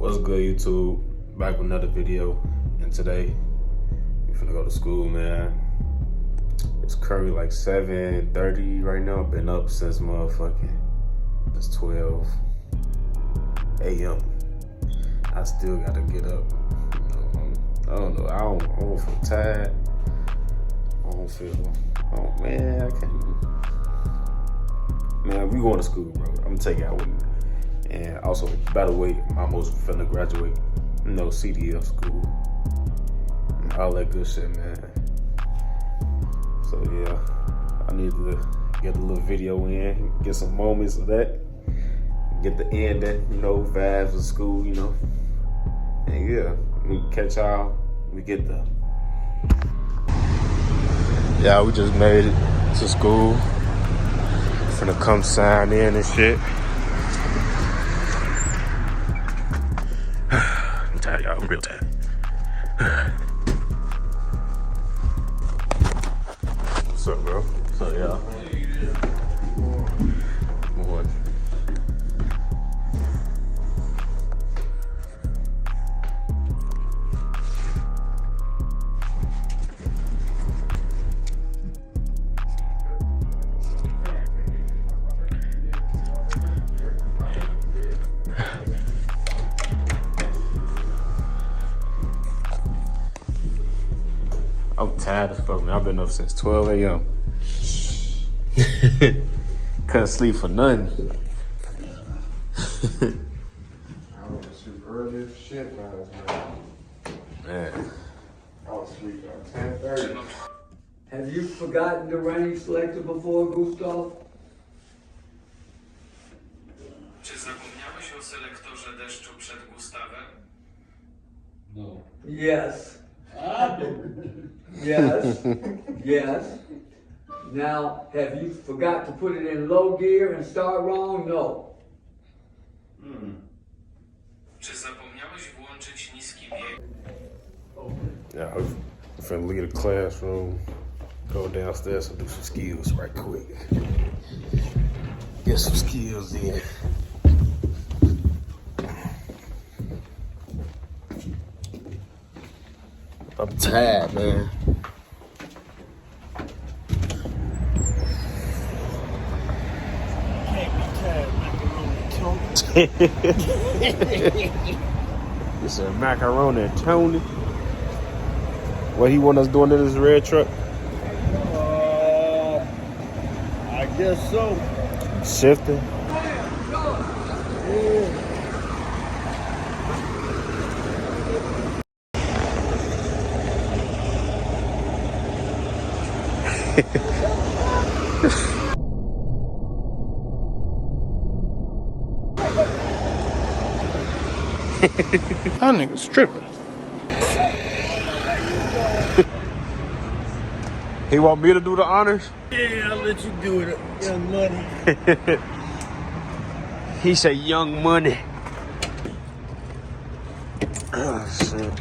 What's good, YouTube? Back with another video, and today we finna go to school, man. It's currently like 7:30 right now. Been up since it's 12 a.m. I still gotta get up. I don't know. I don't feel tired. Oh man, I can't. Man, we going to school, bro. I'm gonna take it out with me. And also, by the way, I'm almost finna graduate, CDF school. And all that good shit, man. So yeah, I need to get a little video in, get some moments of that, get the end that, vibes of school, And yeah, we catch y'all, we get there. Yeah, we just made it to school. Finna come sign in and shit. I'm tired, y'all. I'm real tired. What's up, bro? So yeah. Morning. I'm tired as fuck, man. I've been up since 12 a.m. Couldn't sleep for nothing. I went to sleep early as shit last night. Man. I was asleep at 10:30. Have you forgotten the running selector before, Gustav? Czy zapomniałeś o selektorze deszczu przed Gustawem? No. Yes. Yes. Yes. Now, have you forgot to put it in low gear and start wrong? No. Czy zapomniałeś włączyć niski bieg? Yeah, I'm finna leave the classroom, go downstairs and do some skills right quick. Get some skills in. I'm tired, man. It's a macaroni and Tony. What he want us doing in this red truck? I guess so. Shifting. That nigga's tripping. He want me to do the honors? Yeah, I'll let you do it, young money. He said young money. Oh, shit.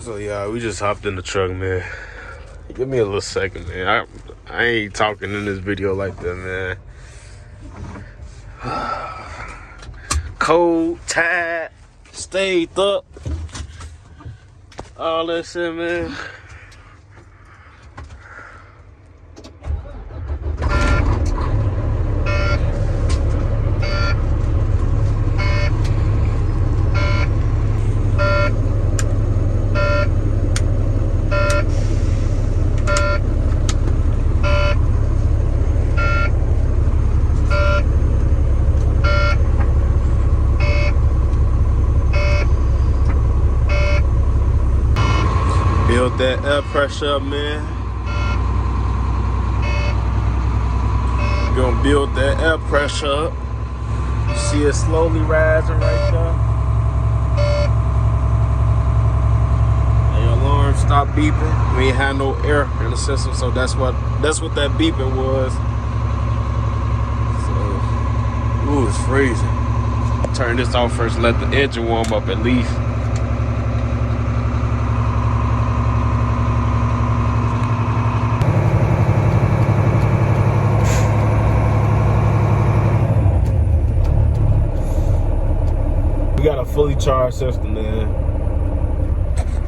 So yeah, we just hopped in the truck, man. Give me a little second, man. I ain't talking in this video like that, man. Cold, tired, stayed up. All that shit, man. Build that air pressure up, man. Gonna build that air pressure up. You see it slowly rising right there. And your alarm alarm stopped beeping. We ain't had no air in the system, so that's what that beeping was. So, ooh, it's freezing. Turn this off first, let the engine warm up at least. We got a fully charged system, man.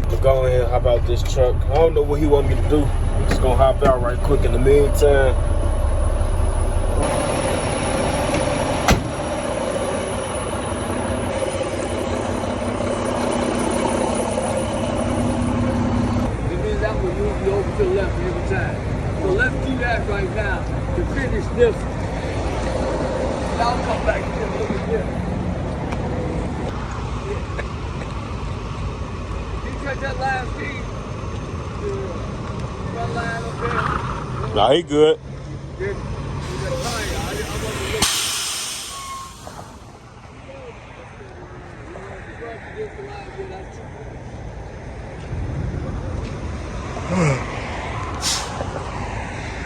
We'll go ahead and hop out this truck. I don't know what he want me to do. I'm just gonna hop out right quick in the meantime. It means that will move you over to the left every time. So let's do that right now to finish this. Now I'll come back and look at this. Check that last key. Front line up there. Nah, he good. Good. I want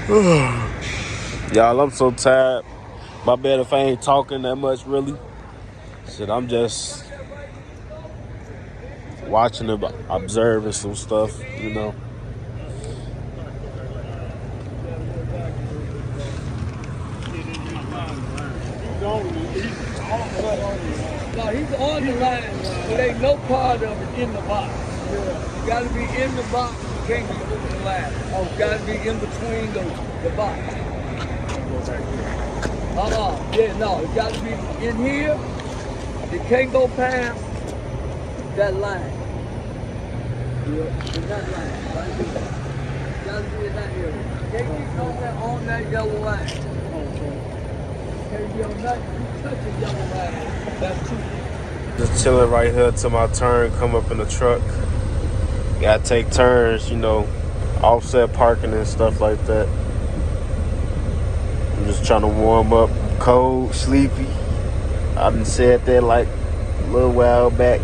to look. Y'all, I'm so tired. My bad if I ain't talking that much, really. Shit, I'm just watching and observing some stuff, you know. No, he's on the line, but ain't no part of it in the box. You gotta be in the box, you can't be over the line. Oh, you gotta be in between the box. Yeah, no, it gotta be in here. It can't go past that line. In that line, right here. It gotta be in that area. Can't be on that yellow line. Can't be on that, you touch the yellow line. That's too. Just chilling right here till my turn come up in the truck. Gotta take turns, you know, offset parking and stuff like that. I'm just trying to warm up. Cold, sleepy. I done said that like a little while back.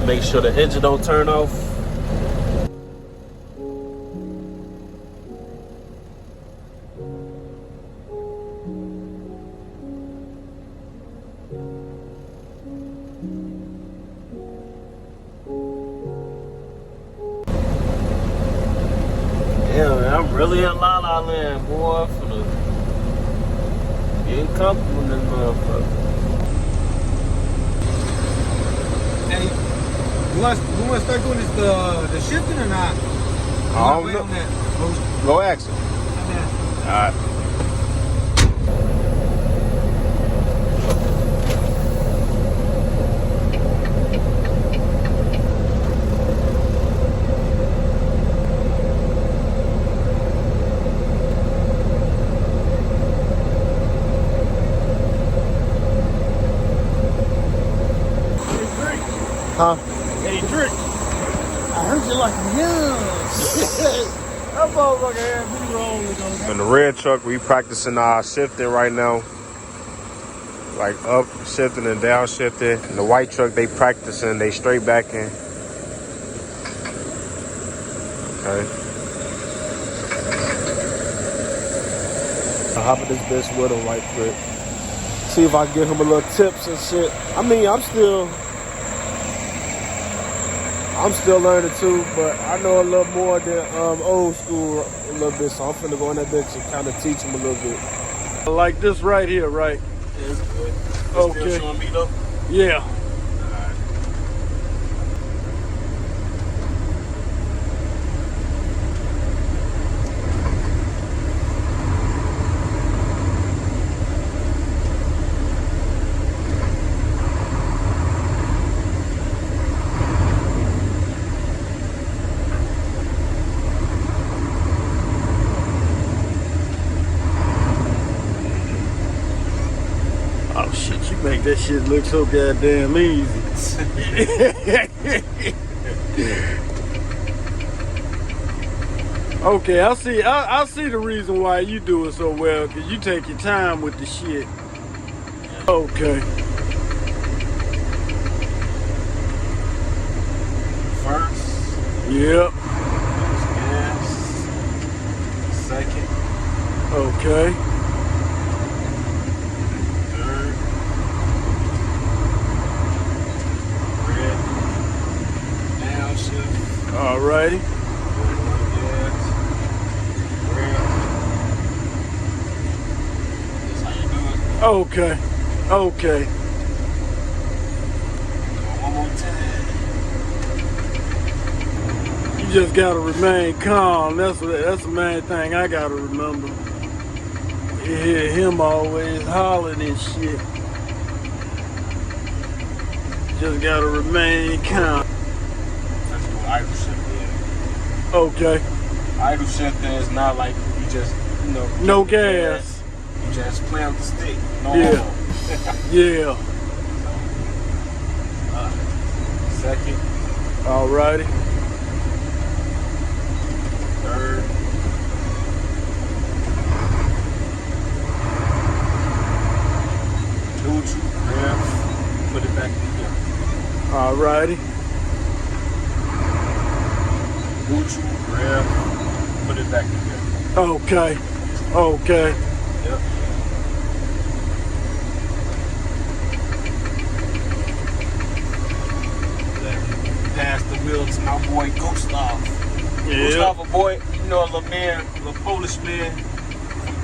Make sure the engine don't turn off. Yeah, man, I'm really in La La Land, boy. Getting comfortable in this motherfucker. Hey, you want to start doing this the shifting or not? I don't know. Go ask him. All right. Huh? Hey, Trick. I heard you like young. That motherfucker had me wrong with those. In the red truck, we practicing our shifting right now. Like up shifting and down shifting. In the white truck, they practicing, they straight backing. Okay. I'll hop in this bitch with him right quick. See if I can give him a little tips and shit. I mean, I'm still learning too, but I know a little more than old school a little bit, so I'm finna go in that bitch and kind of teach him a little bit. Like this right here, right? Okay. Still showing me though? Yeah. Oh shit, you make that shit look so goddamn easy. Okay, I see the reason why you do it so well, cause you take your time with the shit. Okay. First, Yep. gas. Second, Okay. third, red, downshift, Alrighty. gas, red. That's how you do it. Okay. Okay. One more time. You just gotta remain calm. That's the main thing I gotta remember. You hear him always hollering and shit. Just gotta remain calm. That's what idle shift is. Okay. Idle shift is not like you just, No gas. You just play with the stick. No Yeah. more. Yeah. Second, Alrighty. third, neutral, rev, put it back together. Alrighty. Neutral, rev, put it back together. Okay. Okay. Yep. Pass the wheel to my boy Gustav. Yeah. Gustav, a boy, a little man, a little Polish man,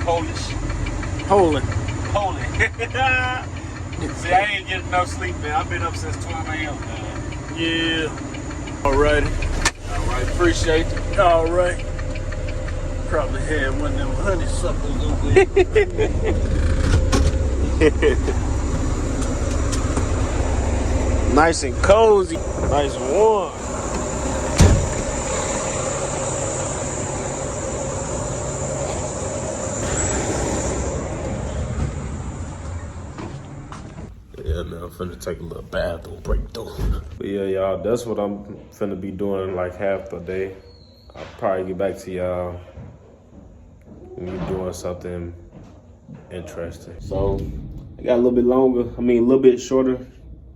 Polish. Hold it. Poland. See, I ain't getting no sleep, man. I've been up since 12 a.m., man. Yeah. Alrighty. All right, appreciate it. Alright. Probably had one of them honeysuckles over there. Nice and cozy. Nice and warm. Yeah, man, I'm finna take a little bathroom break though. But yeah, y'all, that's what I'm finna be doing like half the day. I'll probably get back to y'all when you're doing something interesting. So, I got a little bit longer, a little bit shorter.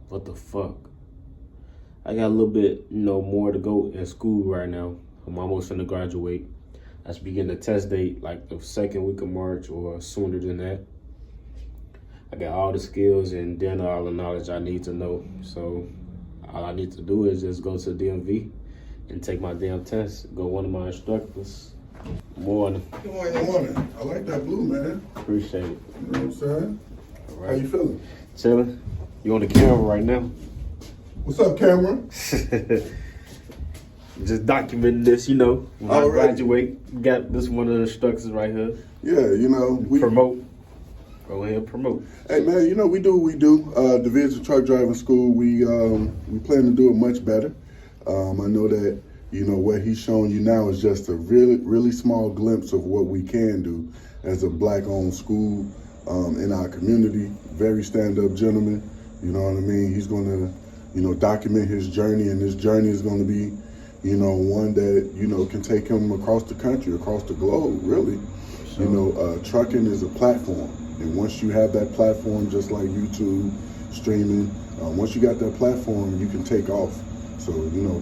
What the fuck? I got a little bit, more to go in school right now. I'm almost finna graduate. I should be getting a test date like the second week of March or sooner than that. I got all the skills and then all the knowledge I need to know. So all I need to do is just go to DMV and take my damn test. Go one of my instructors. Morning. Good morning. Good morning. I like that blue, man. Appreciate it. You know what I'm saying? All How right. you feeling? Chilling. You on the camera right now? What's up, camera? Just documenting this, when I All right. graduate. Got this one of the instructors right here. Yeah, we Promote. Go ahead and promote. Hey, man, we do what we do. Division Truck Driving School. We plan to do it much better. I know that what he's showing you now is just a really, really small glimpse of what we can do as a black-owned school in our community. Very stand-up gentleman. You know what I mean? He's going to, document his journey, and this journey is going to be, one that, can take him across the country, across the globe, really. Sure. Trucking is a platform. And once you have that platform, just like YouTube, streaming, once you got that platform, you can take off. So,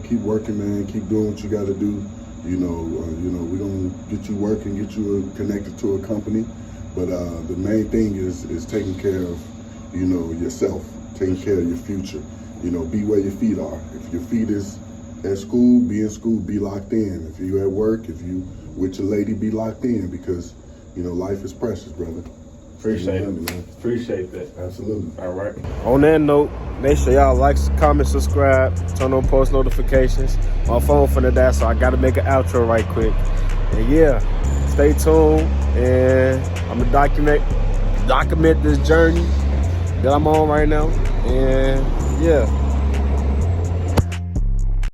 keep working, man. Keep doing what you got to do. We're going to get you working, get you connected to a company. But the main thing is taking care of, yourself, taking care of your future. Be where your feet are. If your feet is at school, be in school, be locked in. If you at work, if you with your lady, be locked in, because, life is precious, brother. Appreciate it, man. Appreciate that. Absolutely. All right. On that note, make sure y'all like, comment, subscribe, turn on post notifications. My phone finna die, so I gotta make an outro right quick. And yeah, stay tuned, and I'm gonna document this journey that I'm on right now. And yeah.